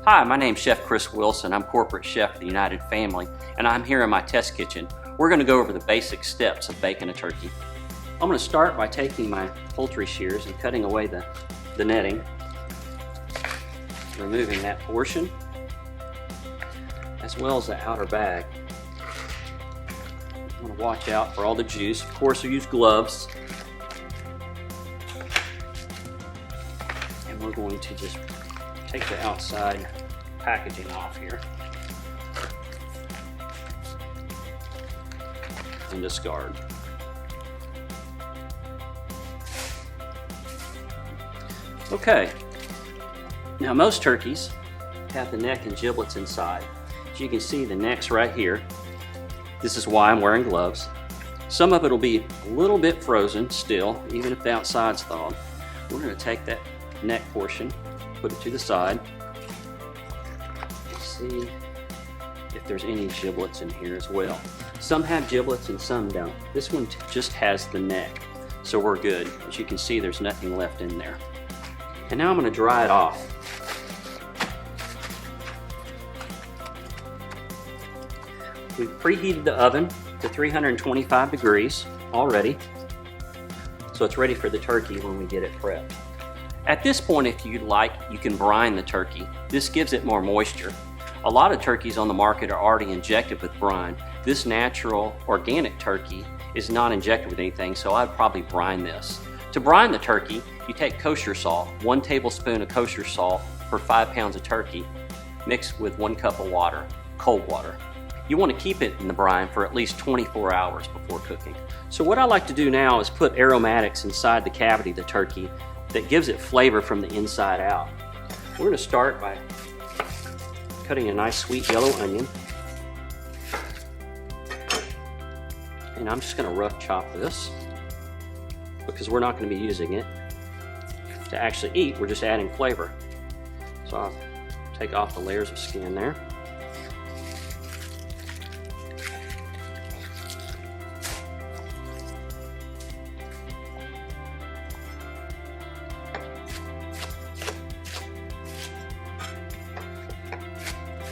Hi, my name's Chef Chris Wilson. I'm corporate chef of the United Family, and I'm here in my test kitchen. We're going to go over the basic steps of baking a turkey. I'm going to start by taking my poultry shears and cutting away the netting, removing that portion, as well as the outer bag. I want to watch out for all the juice. Of course, I use gloves. And we're going to just take the outside packaging off here and discard. Okay, now most turkeys have the neck and giblets inside. As you can see, the neck's right here. This is why I'm wearing gloves. Some of it will be a little bit frozen still, even if the outside's thawed. We're going to take that neck portion, put it to the side. See if there's any giblets in here as well. Some have giblets and some don't. This one just has the neck, so we're good. As you can see, there's nothing left in there. And now I'm going to dry it off. We've preheated the oven to 325 degrees already, so it's ready for the turkey when we get it prepped. At this point, if you'd like, you can brine the turkey. This gives it more moisture. A lot of turkeys on the market are already injected with brine. This natural, organic turkey is not injected with anything, so I'd probably brine this. To brine the turkey, you take kosher salt, 1 tablespoon of kosher salt for 5 pounds of turkey, mixed with 1 cup of water, cold water. You want to keep it in the brine for at least 24 hours before cooking. So what I like to do now is put aromatics inside the cavity of the turkey that gives it flavor from the inside out. We're going to start by cutting a nice sweet yellow onion. And I'm just going to rough chop this because we're not going to be using it to actually eat. We're just adding flavor. So I'll take off the layers of skin there.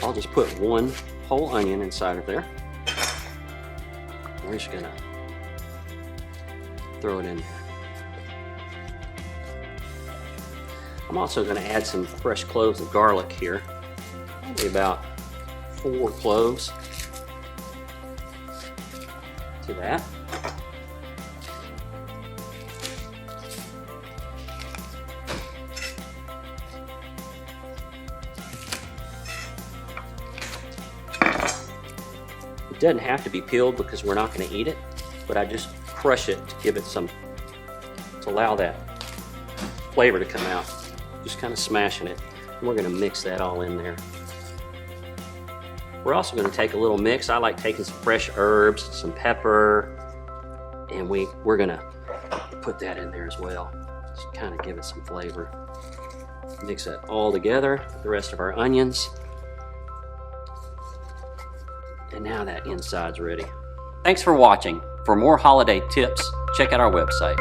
I'll just put 1 whole onion inside of there. We're just gonna throw it in there. I'm also gonna add some fresh cloves of garlic here. Probably about 4 cloves to that. It doesn't have to be peeled because we're not going to eat it, but I just crush it to give it some, to allow that flavor to come out. Just kind of smashing it. And we're going to mix that all in there. We're also going to take a little mix. I like taking some fresh herbs, some pepper, and we're going to put that in there as well. Just kind of give it some flavor. Mix that all together with the rest of our onions. And now that inside's ready. Thanks for watching. For more holiday tips, check out our website.